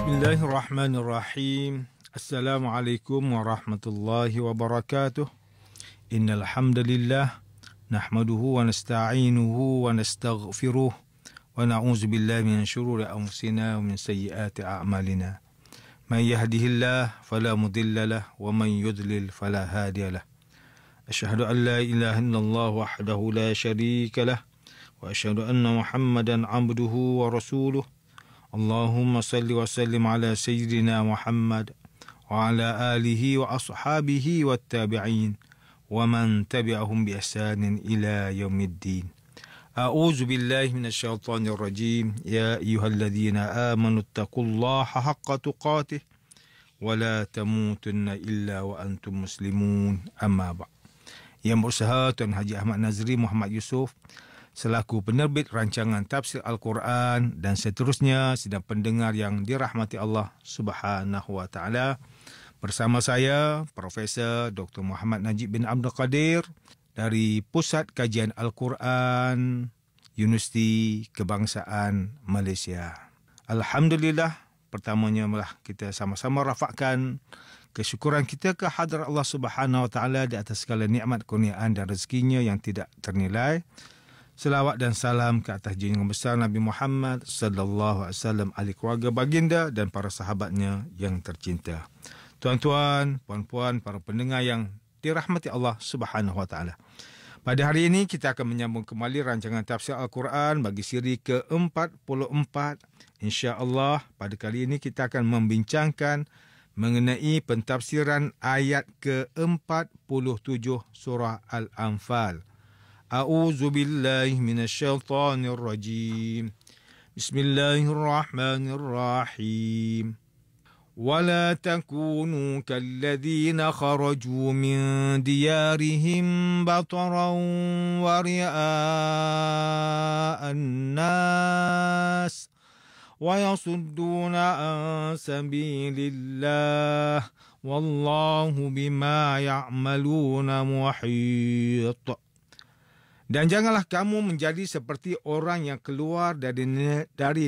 Bismillahirrahmanirrahim. Assalamualaikum warahmatullahi wabarakatuh. Innal hamdalillah nahmaduhu wa nasta'inuhu wa nastaghfiruh wa na'udzu billahi min shururi anfusina wa min sayyiati a'malina. Man yahdihillahu fala mudilla lahu wa man yudlil fala hadiya lahu. Asyhadu an la ilaha illallah wahdahu la syarika lahu wa asyhadu anna Muhammadan 'abduhu wa rasuluh. Allahumma salli wa sallim ala sayyidina Muhammad wa ala alihi wa ashabihi wa tabi'in wa man tabi'ahum bi ihsanin ila yaumiddin. A'udzu billahi minasyaitonir rajim. Ya ayyuhalladzina amanu taqullaha haqqa tuqatih wa la tamutunna illa wa antum muslimun. Amma ba'd. Yang berusaha Tuan Haji Ahmad Nazri Muhammad Yusof selaku penerbit rancangan tafsir Al-Quran dan seterusnya sidang pendengar yang dirahmati Allah Subhanahu wa taala, bersama saya Profesor Dr. Muhammad Najib bin Abdul Qadir dari Pusat Kajian Al-Quran Universiti Kebangsaan Malaysia. Alhamdulillah, pertamanya malah kita sama-sama rafakkan kesyukuran kita ke hadrat Allah Subhanahu wa taala di atas segala nikmat kurniaan dan rezekinya yang tidak ternilai. Selawat dan salam ke atas junjungan besar Nabi Muhammad sallallahu alaihi wasallam, ahli keluarga baginda dan para sahabatnya yang tercinta. Tuan-tuan, puan-puan, para pendengar yang dirahmati Allah Subhanahu wa taala. Pada hari ini kita akan menyambung kembali rancangan tafsir Al-Quran bagi siri ke-44. Insya-Allah pada kali ini kita akan membincangkan mengenai pentafsiran ayat ke-47 surah Al-Anfal. A'udzu billahi minasyaitonir rajim. Bismillahirrahmanirrahim. ولا تكونوا كالذين خرجوا من ديارهم بطرا ورئاء الناس ويصدون عن سبيل الله والله بما يعملون محيط. Dan janganlah kamu menjadi seperti orang yang keluar dari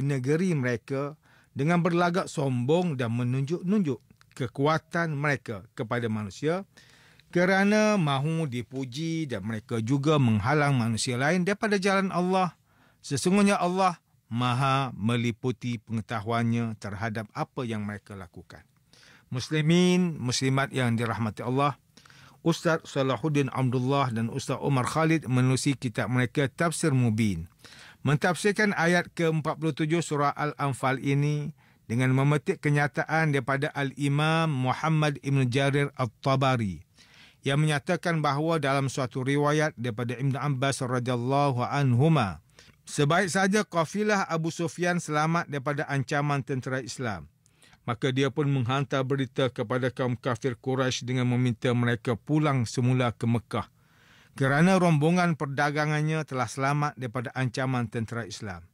negeri mereka dengan berlagak sombong dan menunjuk-nunjuk kekuatan mereka kepada manusia kerana mahu dipuji, dan mereka juga menghalang manusia lain daripada jalan Allah. Sesungguhnya Allah Maha meliputi pengetahuannya terhadap apa yang mereka lakukan. Muslimin, muslimat yang dirahmati Allah, Ustaz Salahuddin Abdullah dan Ustaz Omar Khalid menerusi kitab mereka Tafsir Mubin, mentafsirkan ayat ke-47 surah Al-Anfal ini dengan memetik kenyataan daripada Al-Imam Muhammad Ibn Jarir At-Tabari yang menyatakan bahawa dalam suatu riwayat daripada Ibn Abbas radhiyallahu anhuma, sebaik saja kafilah Abu Sufyan selamat daripada ancaman tentera Islam, maka dia pun menghantar berita kepada kaum kafir Quraisy dengan meminta mereka pulang semula ke Mekah kerana rombongan perdagangannya telah selamat daripada ancaman tentera Islam.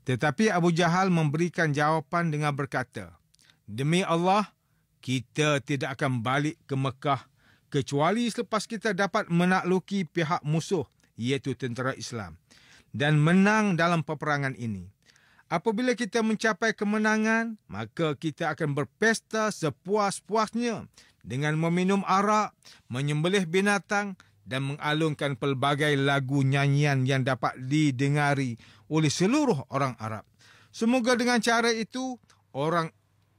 Tetapi Abu Jahal memberikan jawapan dengan berkata, "Demi Allah, kita tidak akan balik ke Mekah kecuali selepas kita dapat menakluki pihak musuh, iaitu tentera Islam, dan menang dalam peperangan ini. Apabila kita mencapai kemenangan, maka kita akan berpesta sepuas-puasnya dengan meminum arak, menyembelih binatang dan mengalungkan pelbagai lagu nyanyian yang dapat didengari oleh seluruh orang Arab. Semoga dengan cara itu, orang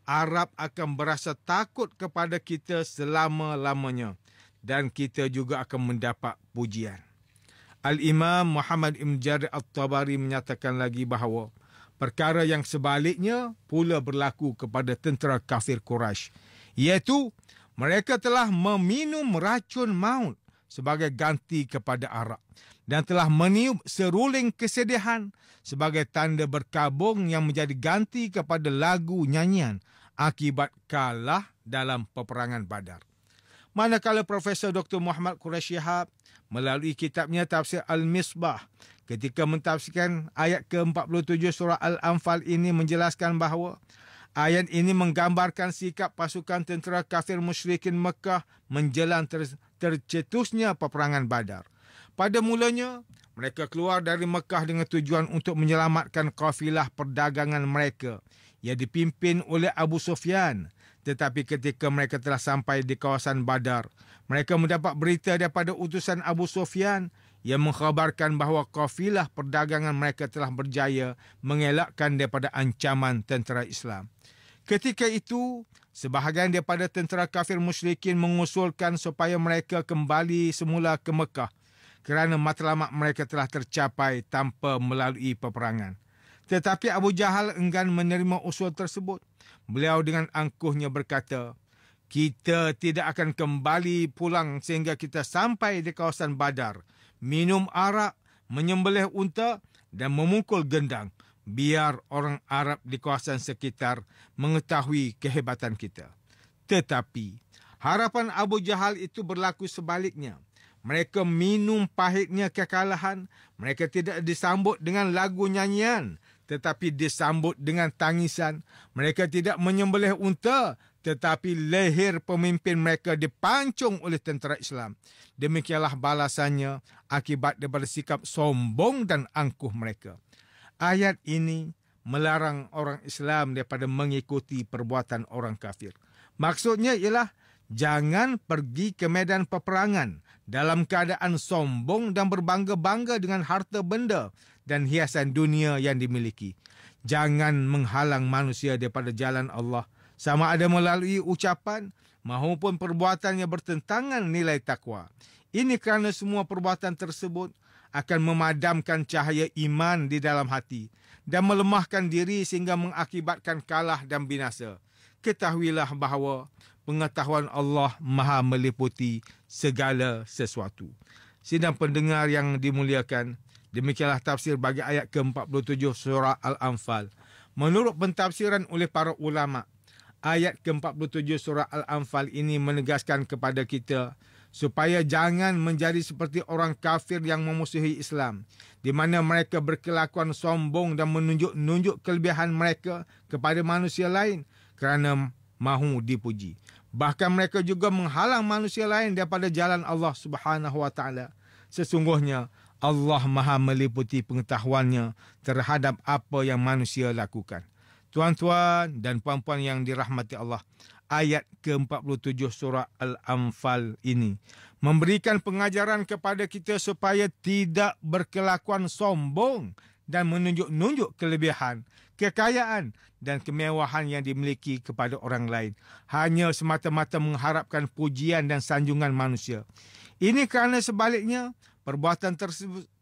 Arab akan berasa takut kepada kita selama-lamanya dan kita juga akan mendapat pujian." Al-Imam Muhammad Ibn Jarir At-Tabari menyatakan lagi bahawa perkara yang sebaliknya pula berlaku kepada tentera kafir Quraisy, iaitu mereka telah meminum racun maut sebagai ganti kepada arak dan telah meniup seruling kesedihan sebagai tanda berkabung yang menjadi ganti kepada lagu nyanyian akibat kalah dalam peperangan Badar. Manakala Profesor Dr. Muhammad Quraish Shihab melalui kitabnya Tafsir Al-Misbah ketika mentafsirkan ayat ke-47 surah Al-Anfal ini menjelaskan bahawa ayat ini menggambarkan sikap pasukan tentera kafir musyrikin Mekah menjelang tercetusnya peperangan Badar. Pada mulanya, mereka keluar dari Mekah dengan tujuan untuk menyelamatkan kafilah perdagangan mereka yang dipimpin oleh Abu Sufyan. Tetapi ketika mereka telah sampai di kawasan Badar, mereka mendapat berita daripada utusan Abu Sufyan yang mengkhabarkan bahawa kafilah perdagangan mereka telah berjaya mengelakkan daripada ancaman tentera Islam. Ketika itu, sebahagian daripada tentera kafir musyrikin mengusulkan supaya mereka kembali semula ke Mekah kerana matlamat mereka telah tercapai tanpa melalui peperangan. Tetapi Abu Jahal enggan menerima usul tersebut. Beliau dengan angkuhnya berkata, kita tidak akan kembali pulang sehingga kita sampai di kawasan Badar, minum arak, menyembelih unta dan memukul gendang. Biar orang Arab di kawasan sekitar mengetahui kehebatan kita. Tetapi harapan Abu Jahal itu berlaku sebaliknya. Mereka minum pahitnya kekalahan. Mereka tidak disambut dengan lagu nyanyian, tetapi disambut dengan tangisan. Mereka tidak menyembelih unta, tetapi leher pemimpin mereka dipancung oleh tentera Islam. Demikianlah balasannya akibat daripada sikap sombong dan angkuh mereka. Ayat ini melarang orang Islam daripada mengikuti perbuatan orang kafir. Maksudnya ialah jangan pergi ke medan peperangan dalam keadaan sombong dan berbangga-bangga dengan harta benda dan hiasan dunia yang dimiliki. Jangan menghalang manusia daripada jalan Allah, sama ada melalui ucapan maupun perbuatan yang bertentangan nilai takwa. Ini kerana semua perbuatan tersebut akan memadamkan cahaya iman di dalam hati dan melemahkan diri sehingga mengakibatkan kalah dan binasa. Ketahuilah bahawa pengetahuan Allah maha meliputi segala sesuatu. Sidang pendengar yang dimuliakan, demikianlah tafsir bagi ayat ke-47 surah Al-Anfal. Menurut pentafsiran oleh para ulama, ayat ke-47 surah Al-Anfal ini menegaskan kepada kita supaya jangan menjadi seperti orang kafir yang memusuhi Islam, di mana mereka berkelakuan sombong dan menunjuk kelebihan mereka kepada manusia lain kerana mahu dipuji. Bahkan mereka juga menghalang manusia lain daripada jalan Allah Subhanahu Wa Taala. Sesungguhnya Allah maha meliputi pengetahuannya terhadap apa yang manusia lakukan. Tuan-tuan dan puan-puan yang dirahmati Allah, ayat ke-47 surah Al-Anfal ini memberikan pengajaran kepada kita supaya tidak berkelakuan sombong dan menunjuk-nunjuk kelebihan, kekayaan dan kemewahan yang dimiliki kepada orang lain, hanya semata-mata mengharapkan pujian dan sanjungan manusia. Ini kerana sebaliknya, perbuatan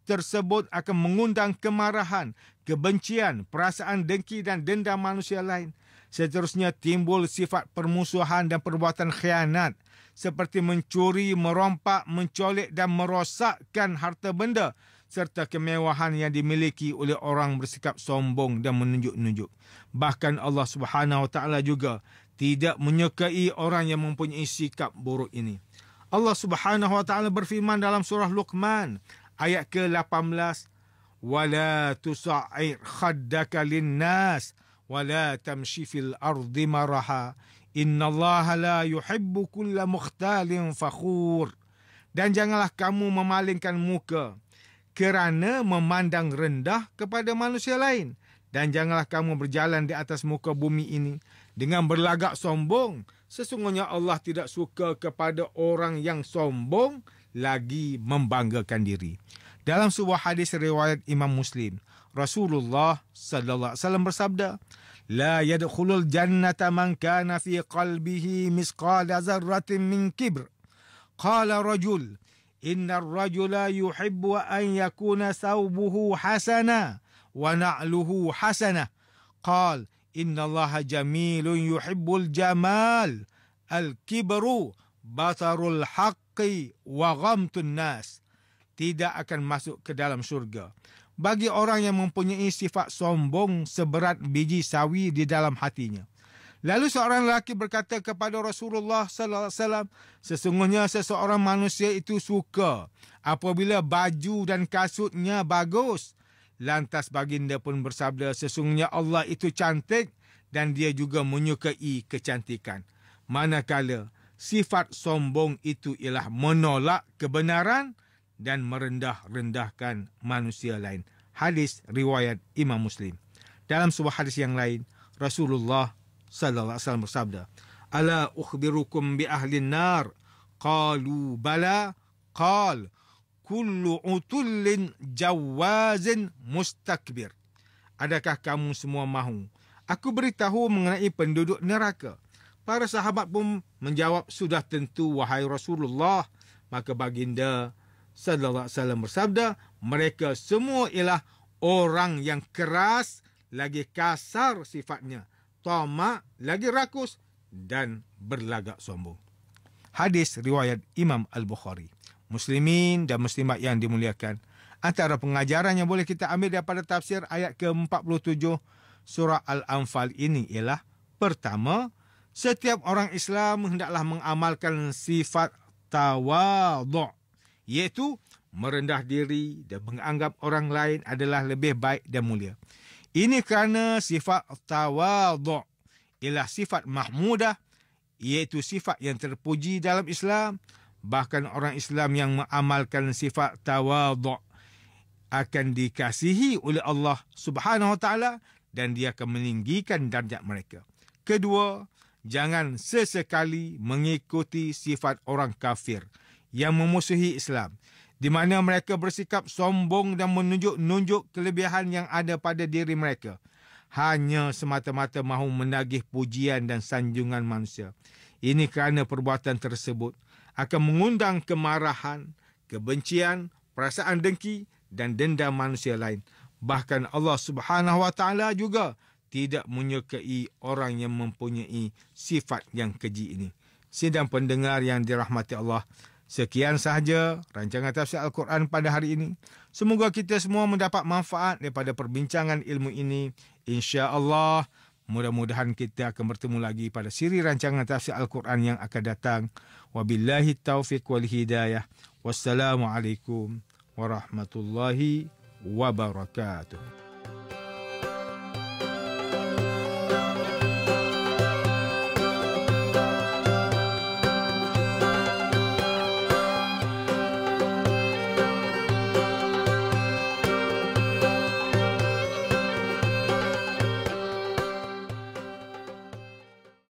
tersebut akan mengundang kemarahan, kebencian, perasaan dengki dan dendam manusia lain. Seterusnya timbul sifat permusuhan dan perbuatan khianat seperti mencuri, merompak, mencolek dan merosakkan harta benda serta kemewahan yang dimiliki oleh orang bersikap sombong dan menunjuk-nunjuk. Bahkan Allah Subhanahu Wa Taala juga tidak menyukai orang yang mempunyai sikap buruk ini. Allah Subhanahu Wa Taala berfirman dalam surah Luqman ayat ke-18, "Wala tusa'ir khaddaka lin-nas wala tamshi fil ardi maraha innallaha la yuhibbu kulla mukhtalin fakhur." Dan janganlah kamu memalingkan muka kerana memandang rendah kepada manusia lain. Dan janganlah kamu berjalan di atas muka bumi ini dengan berlagak sombong. Sesungguhnya Allah tidak suka kepada orang yang sombong lagi membanggakan diri. Dalam sebuah hadis riwayat Imam Muslim, Rasulullah sallallahu alaihi wasallam bersabda, "La yadkhulul jannata man kana fi qalbihi misqala dzarratin min kibr." Qala rajul, "Inna ar-rajula yuhibbu an yakuna thawbuhu hasana wa na'luhu hasana." Qal, "Inna Allaha jamilun yuhibbul jamal. Al-kibru batarul haqqi wa ghamtun nas." Tidak akan masuk ke dalam syurga bagi orang yang mempunyai sifat sombong seberat biji sawi di dalam hatinya. Lalu seorang lelaki berkata kepada Rasulullah sallallahu alaihi wasallam, "Sesungguhnya seseorang manusia itu suka apabila baju dan kasutnya bagus." Lantas baginda pun bersabda, "Sesungguhnya Allah itu cantik dan dia juga menyukai kecantikan." Manakala sifat sombong itu ialah menolak kebenaran dan merendah-rendahkan manusia lain. Hadis riwayat Imam Muslim. Dalam sebuah hadis yang lain, Rasulullah sallallahu alaihi wasallam bersabda, "Ala ukhbirukum bi ahlin nar?" Qalu bala. Qal kullu utullin jawazin mustakbir. Adakah kamu semua mahu aku beritahu mengenai penduduk neraka? Para sahabat pun menjawab, sudah tentu wahai Rasulullah. Maka baginda sallallahu alaihi wasallam bersabda, mereka semua ialah orang yang keras, lagi kasar sifatnya, tamak, lagi rakus dan berlagak sombong. Hadis riwayat Imam Al-Bukhari. Muslimin dan muslimat yang dimuliakan, antara pengajaran yang boleh kita ambil daripada tafsir ayat ke-47 surah Al-Anfal ini ialah, pertama, setiap orang Islam hendaklah mengamalkan sifat tawadhu', iaitu merendah diri dan menganggap orang lain adalah lebih baik dan mulia. Ini kerana sifat tawadhu' ialah sifat mahmudah, iaitu sifat yang terpuji dalam Islam. Bahkan orang Islam yang mengamalkan sifat tawadhu' akan dikasihi oleh Allah Subhanahu Wa Taala dan dia akan meninggikan darjat mereka. Kedua, jangan sesekali mengikuti sifat orang kafir yang memusuhi Islam, di mana mereka bersikap sombong dan menunjuk-nunjuk kelebihan yang ada pada diri mereka, hanya semata-mata mahu menagih pujian dan sanjungan manusia. Ini kerana perbuatan tersebut akan mengundang kemarahan, kebencian, perasaan dengki dan dendam manusia lain. Bahkan Allah Subhanahu Wa Taala juga tidak menyukai orang yang mempunyai sifat yang keji ini. Sidang pendengar yang dirahmati Allah, sekian sahaja rancangan tafsir Al-Quran pada hari ini. Semoga kita semua mendapat manfaat daripada perbincangan ilmu ini. Insya-Allah, mudah-mudahan kita akan bertemu lagi pada siri rancangan tafsir Al-Quran yang akan datang. Wabillahi taufiq wal hidayah. Wassalamualaikum warahmatullahi wabarakatuh.